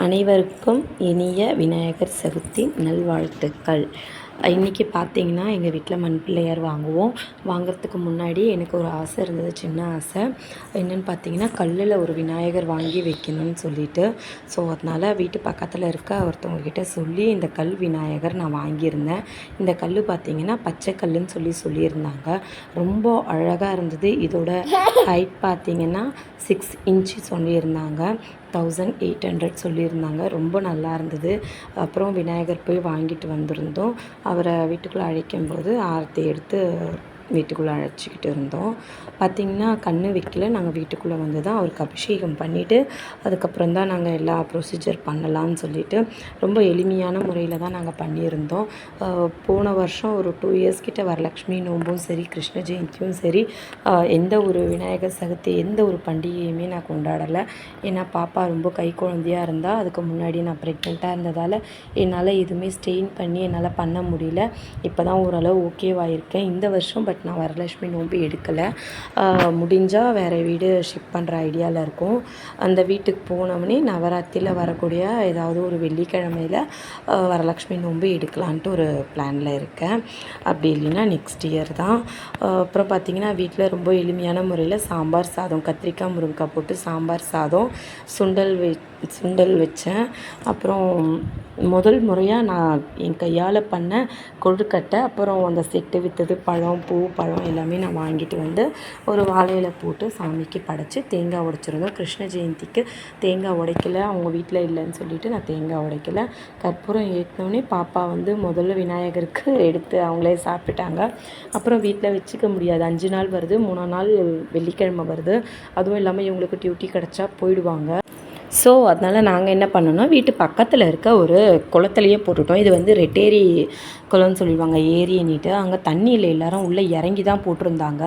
அனைவருக்கும் இனிய விநாயகர் சதுர்த்தி நல்வாழ்த்துக்கள். இன்றைக்கி பார்த்திங்கன்னா எங்கள் வீட்டில் மண் பிள்ளையார் வாங்குறதுக்கு முன்னாடி எனக்கு ஒரு ஆசை இருந்தது, சின்ன ஆசை. என்னென்னு பார்த்தீங்கன்னா கல்லில் ஒரு விநாயகர் வாங்கி வைக்கணும்னு சொல்லிட்டு. ஸோ அதனால் வீட்டு பக்கத்தில் இருக்க ஒருத்தவங்கக்கிட்ட சொல்லி இந்த கல் விநாயகர் நான் வாங்கியிருந்தேன். இந்த கல் பார்த்திங்கன்னா பச்சை கல்லுன்னு சொல்லியிருந்தாங்க. ரொம்ப அழகாக இருந்தது. இதோட ஹைட் பார்த்திங்கன்னா 6 இன்ச்சு சொல்லியிருந்தாங்க. 1800 சொல்லியிருந்தாங்க. ரொம்ப நல்லா இருந்தது. அப்புறம் விநாயகர் போய் வாங்கிட்டு வந்திருந்தோம். அவரை வீட்டுக்குள்ளே அழைக்கும்போது ஆரத்தி எடுத்து வீட்டுக்குள்ளே அழைச்சிக்கிட்டு இருந்தோம். பார்த்திங்கன்னா கண்ணு வைக்கல, நாங்கள் வீட்டுக்குள்ளே வந்து தான் அவருக்கு அபிஷேகம் பண்ணிவிட்டு அதுக்கப்புறம் தான் நாங்கள் எல்லா ப்ரொசீஜர் பண்ணலான்னு சொல்லிவிட்டு ரொம்ப எளிமையான முறையில் தான் நாங்கள் பண்ணியிருந்தோம். போன வருஷம் ஒரு 2 இயர்ஸ் கிட்ட வரலக்ஷ்மி நோம்பும் சரி, கிருஷ்ண ஜெயந்தியும் சரி, எந்த ஒரு விநாயகர் சதுர்த்தி எந்த ஒரு பண்டிகையுமே நான் கொண்டாடலை. ஏன்னா பாப்பா ரொம்ப கை குழந்தையாக இருந்தால், அதுக்கு முன்னாடி நான் ப்ரெக்னெண்ட்டாக இருந்ததால் என்னால் எதுவுமே ஸ்டெயின் பண்ணி என்னால் பண்ண முடியல. இப்போ தான் ஓரளவு ஓகேவாயிருக்கேன் இந்த வருஷம். பட் நான் வரலட்சுமி நோம்பு எடுக்கலை. முடிஞ்சால் வேறு வீடு ஷிஃப்ட் பண்ணுற ஐடியாவில் இருக்கும். அந்த வீட்டுக்கு போனோம்னே நவராத்திரியில் வரக்கூடிய ஏதாவது ஒரு வெள்ளிக்கிழமையில் வரலட்சுமி நோம்பு எடுக்கலான்ட்டு ஒரு பிளானில் இருக்கேன். அப்படி இல்லைன்னா நெக்ஸ்ட் இயர் தான். அப்புறம் பார்த்திங்கன்னா வீட்டில் ரொம்ப எளிமையான முறையில் சாம்பார் சாதம், கத்திரிக்காய் முருங்கைக்காய் போட்டு சாம்பார் சாதம், சுண்டல் வச்சேன். அப்புறம் முதல் முறையாக நான் என் கையால் பண்ண கொழுக்கட்டை, அப்புறம் அந்த செட்டு விற்றது பழம், பூ, பழம் எல்லாமே நான் வாங்கிட்டு வந்து ஒரு வாழையில போட்டு சாமிக்கு படைச்சி தேங்காய் உடைச்சிருந்தோம். கிருஷ்ண ஜெயந்திக்கு தேங்காய் உடைக்கல, அவங்க வீட்டில் இல்லைன்னு சொல்லிவிட்டு நான் தேங்காய் உடைக்கல. கற்பூரம் ஏற்றினோடனே பாப்பா வந்து முதல்ல விநாயகருக்கு எடுத்து அவங்களே சாப்பிட்டுட்டாங்க. அப்புறம் வீட்டில் வச்சுக்க முடியாது, 5 நாள் வருது, 3ஆம் நாள் வெள்ளிக்கிழமை வருது. அதுவும் இல்லாமல் இவங்களுக்கு டியூட்டி கிடச்சா போயிடுவாங்க. ஸோ அதனால் நாங்கள் என்ன பண்ணோன்னா வீட்டு பக்கத்தில் இருக்க ஒரு குளத்துலையே போட்டுவிட்டோம். இது வந்து ரெட்டேரி குளம்னு சொல்லுவாங்க, ஏரின்னுட்டு. அங்கே தண்ணியில் எல்லோரும் உள்ளே இறங்கி தான் போட்டிருந்தாங்க.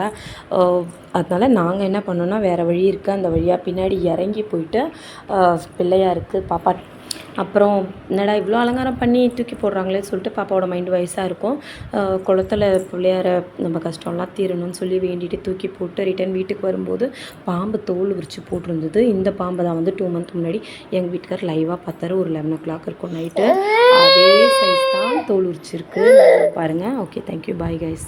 அதனால் நாங்கள் என்ன பண்ணோன்னா வேறு வழி இருக்குது, அந்த வழியாக பின்னாடி இறங்கி போயிட்டு பிள்ளையாருக்கு பாப்பா. அப்புறம் என்னடா இவ்வளோ அலங்காரம் பண்ணி தூக்கி போடுறாங்களே சொல்லிட்டு பாப்பாவோட மைண்டு வயசாக இருக்கும். குளத்துல பிள்ளையார நம்ம கஷ்டம்லாம் தீரணும்னு சொல்லி வேண்டிட்டு தூக்கி போட்டு ரிட்டன் வீட்டுக்கு வரும்போது பாம்பு தோல் உரித்து போட்டிருந்தது. இந்த பாம்பை தான் வந்து 2 மந்த் முன்னாடி எங்கள் வீட்டுக்கார் லைவாக பார்த்தாரு. ஒரு 11 o'clock இருக்கும் நைட்டு. அதே சைஸ் தான் தோல் உரிச்சிருக்கு பாருங்கள். Okay, thank you, bye guys.